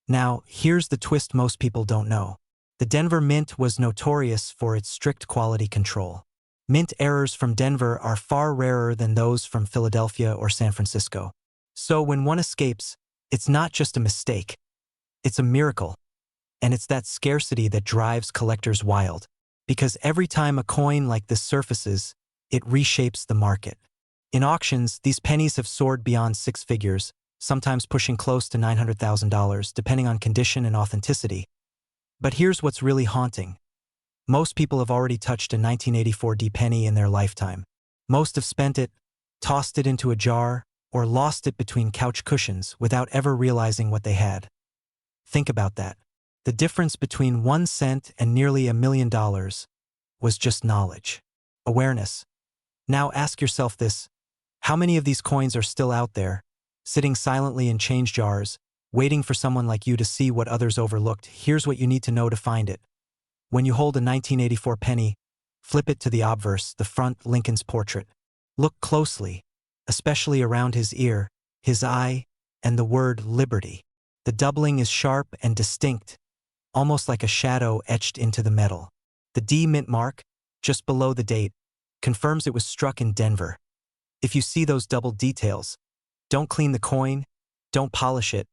Now, here's the twist most people don't know. The Denver Mint was notorious for its strict quality control. Mint errors from Denver are far rarer than those from Philadelphia or San Francisco. So when one escapes, it's not just a mistake. It's a miracle. And it's that scarcity that drives collectors wild. Because every time a coin like this surfaces, it reshapes the market. In auctions, these pennies have soared beyond six figures, sometimes pushing close to $900,000, depending on condition and authenticity. But here's what's really haunting. Most people have already touched a 1984 D penny in their lifetime. Most have spent it, tossed it into a jar, or lost it between couch cushions without ever realizing what they had. Think about that. The difference between 1 cent and nearly $1 million was just knowledge, awareness. Now ask yourself this. How many of these coins are still out there, sitting silently in change jars, waiting for someone like you to see what others overlooked? Here's what you need to know to find it. When you hold a 1984 penny, flip it to the obverse, the front, Lincoln's portrait. Look closely, especially around his ear, his eye, and the word liberty. The doubling is sharp and distinct, almost like a shadow etched into the metal. The D mint mark, just below the date, confirms it was struck in Denver. If you see those double details, don't clean the coin, don't polish it,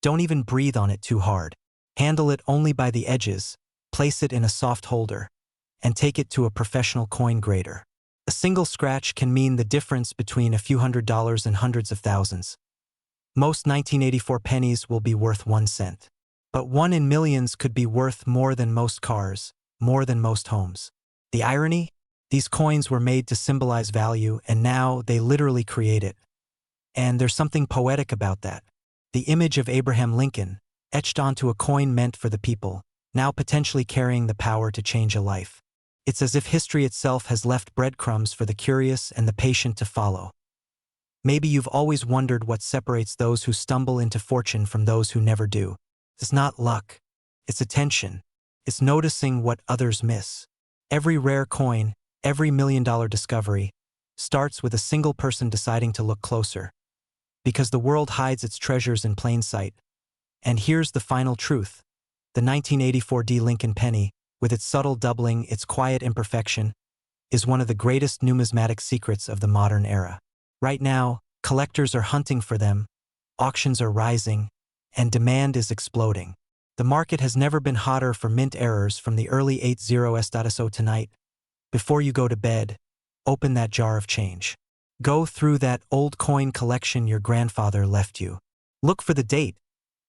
don't even breathe on it too hard. Handle it only by the edges, place it in a soft holder, and take it to a professional coin grader. A single scratch can mean the difference between a few $100s and hundreds of thousands. Most 1984 pennies will be worth 1 cent. But one in millions could be worth more than most cars, more than most homes. The irony? These coins were made to symbolize value, and now they literally create it. And there's something poetic about that. The image of Abraham Lincoln, etched onto a coin meant for the people, now potentially carrying the power to change a life. It's as if history itself has left breadcrumbs for the curious and the patient to follow. Maybe you've always wondered what separates those who stumble into fortune from those who never do. It's not luck. It's attention. It's noticing what others miss. Every rare coin, every million-dollar discovery, starts with a single person deciding to look closer. Because the world hides its treasures in plain sight. And here's the final truth. The 1984 D. Lincoln penny, with its subtle doubling, its quiet imperfection, is one of the greatest numismatic secrets of the modern era. Right now, collectors are hunting for them, auctions are rising, and demand is exploding. The market has never been hotter for mint errors from the early 80s. So tonight, before you go to bed, open that jar of change. Go through that old coin collection your grandfather left you. Look for the date,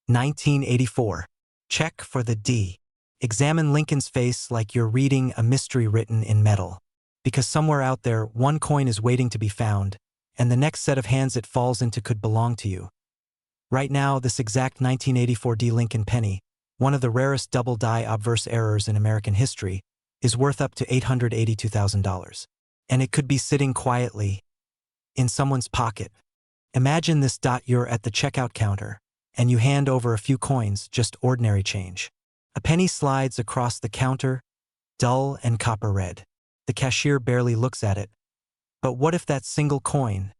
1984. Check for the D. Examine Lincoln's face like you're reading a mystery written in metal. Because somewhere out there, one coin is waiting to be found, and the next set of hands it falls into could belong to you. Right now, this exact 1984 D. Lincoln penny, one of the rarest double-die obverse errors in American history, is worth up to $882,000. And it could be sitting quietly in someone's pocket. Imagine this. You're at the checkout counter, and you hand over a few coins, just ordinary change. A penny slides across the counter, dull and copper red. The cashier barely looks at it. But what if that single coin,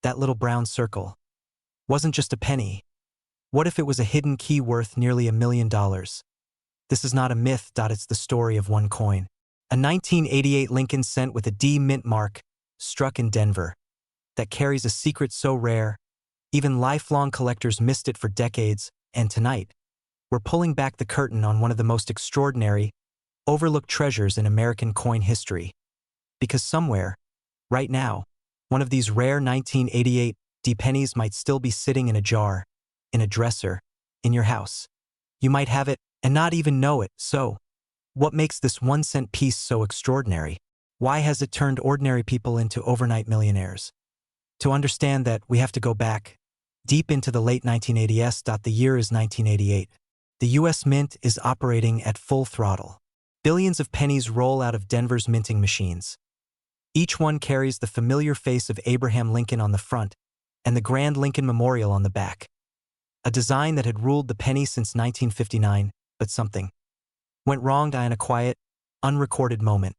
that little brown circle, wasn't just a penny? What if it was a hidden key worth nearly $1 million? This is not a myth. It's the story of one coin. A 1988 Lincoln cent with a D mint mark, struck in Denver, that carries a secret so rare, even lifelong collectors missed it for decades, and tonight, we're pulling back the curtain on one of the most extraordinary, overlooked treasures in American coin history. Because somewhere, right now, one of these rare 1988 D pennies might still be sitting in a jar, in a dresser, in your house. You might have it and not even know it. So, what makes this 1-cent piece so extraordinary? Why has it turned ordinary people into overnight millionaires? To understand that, we have to go back deep into the late 1980s. The year is 1988. The U.S. Mint is operating at full throttle. Billions of pennies roll out of Denver's minting machines. Each one carries the familiar face of Abraham Lincoln on the front and the Grand Lincoln Memorial on the back. A design that had ruled the penny since 1959, but something went wrong in a quiet, unrecorded moment.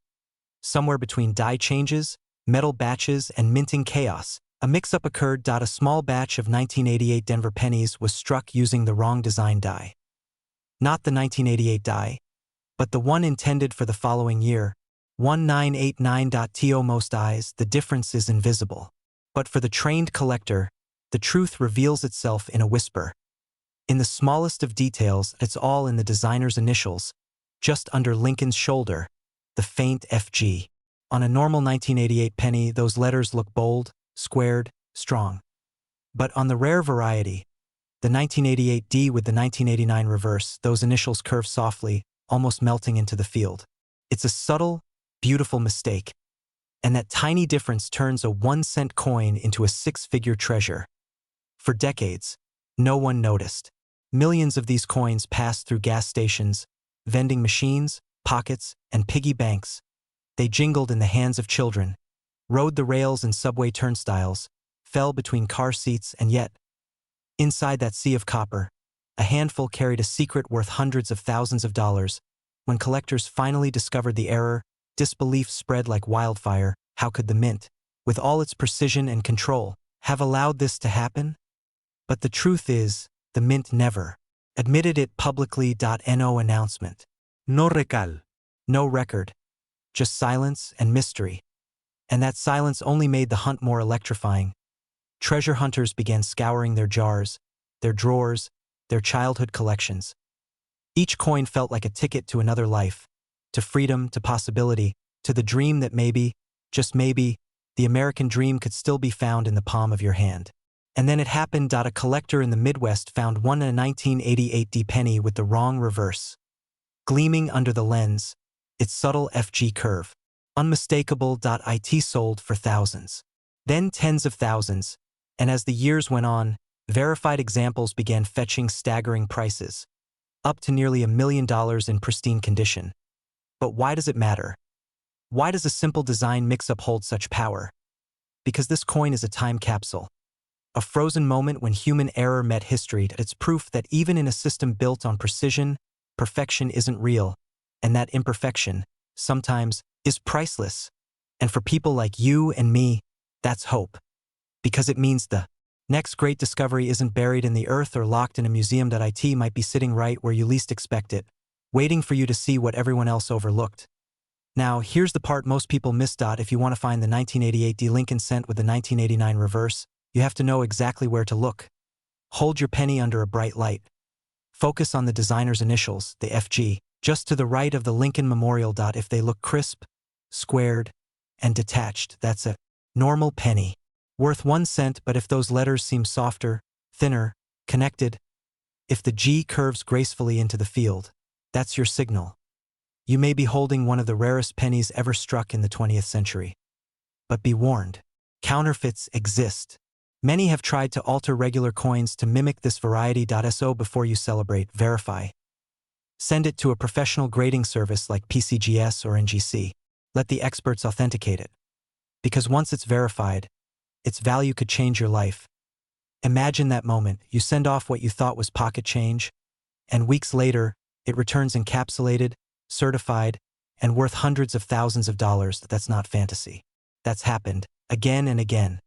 Somewhere between die changes, metal batches, and minting chaos, a mix-up occurred. A small batch of 1988 Denver pennies was struck using the wrong design die. Not the 1988 die, but the one intended for the following year, 1989. Most eyes, the difference is invisible. But for the trained collector, the truth reveals itself in a whisper. In the smallest of details, it's all in the designer's initials, just under Lincoln's shoulder, the faint FG. On a normal 1988 penny, those letters look bold, squared, strong. But on the rare variety, the 1988 D with the 1989 reverse, those initials curve softly, almost melting into the field. It's a subtle, beautiful mistake. And that tiny difference turns a 1-cent coin into a 6-figure treasure. For decades, no one noticed. Millions of these coins passed through gas stations, vending machines, pockets, and piggy banks. They jingled in the hands of children, rode the rails in subway turnstiles, fell between car seats, and yet, inside that sea of copper, a handful carried a secret worth hundreds of thousands of dollars. When collectors finally discovered the error, disbelief spread like wildfire. How could the mint, with all its precision and control, have allowed this to happen? But the truth is, the mint never admitted it publicly. No announcement. No recal. No record. Just silence and mystery. And that silence only made the hunt more electrifying. Treasure hunters began scouring their jars, their drawers, their childhood collections. Each coin felt like a ticket to another life, to freedom, to possibility, to the dream that maybe, just maybe, the American dream could still be found in the palm of your hand. And then it happened. A collector in the Midwest found one in a 1988 D penny with the wrong reverse. Gleaming under the lens, its subtle FG curve. Unmistakable. It sold for thousands. Then tens of thousands. And as the years went on, verified examples began fetching staggering prices, up to nearly $1 million in pristine condition. But why does it matter? Why does a simple design mix-up hold such power? Because this coin is a time capsule. A frozen moment when human error met history. It's proof that even in a system built on precision, perfection isn't real, and that imperfection, sometimes, is priceless. And for people like you and me, that's hope. Because it means the next great discovery isn't buried in the earth or locked in a museum. It might be sitting right where you least expect it, waiting for you to see what everyone else overlooked. Now, here's the part most people miss. If you want to find the 1988 D Lincoln cent with the 1989 reverse, you have to know exactly where to look. Hold your penny under a bright light. Focus on the designer's initials, the FG, just to the right of the Lincoln Memorial. If they look crisp, squared, and detached, that's a normal penny. Worth 1 cent, but if those letters seem softer, thinner, connected, if the G curves gracefully into the field, that's your signal. You may be holding one of the rarest pennies ever struck in the 20th century. But be warned, counterfeits exist. Many have tried to alter regular coins to mimic this variety. So before you celebrate, verify. Send it to a professional grading service like PCGS or NGC. Let the experts authenticate it. Because once it's verified, its value could change your life. Imagine that moment. You send off what you thought was pocket change, and weeks later, it returns encapsulated, certified, and worth hundreds of thousands of dollars. That's not fantasy. That's happened, again and again.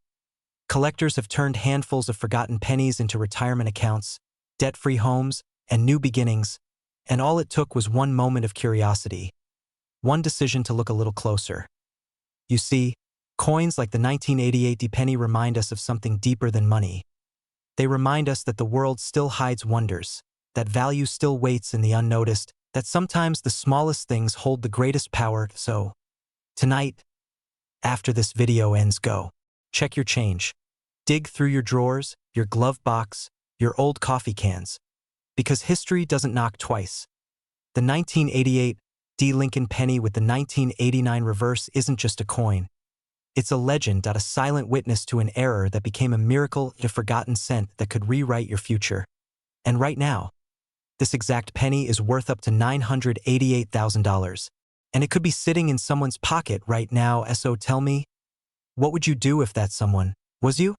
Collectors have turned handfuls of forgotten pennies into retirement accounts, debt-free homes, and new beginnings, and all it took was one moment of curiosity, one decision to look a little closer. You see, coins like the 1988 D penny remind us of something deeper than money. They remind us that the world still hides wonders, that value still waits in the unnoticed, that sometimes the smallest things hold the greatest power. So, tonight, after this video ends, go. Check your change. Dig through your drawers, your glove box, your old coffee cans. Because history doesn't knock twice. The 1988 D Lincoln penny with the 1989 reverse isn't just a coin. It's a legend, a silent witness to an error that became a miracle, a forgotten cent that could rewrite your future. And right now, this exact penny is worth up to $988,000. And it could be sitting in someone's pocket right now. So tell me, what would you do if that someone was you?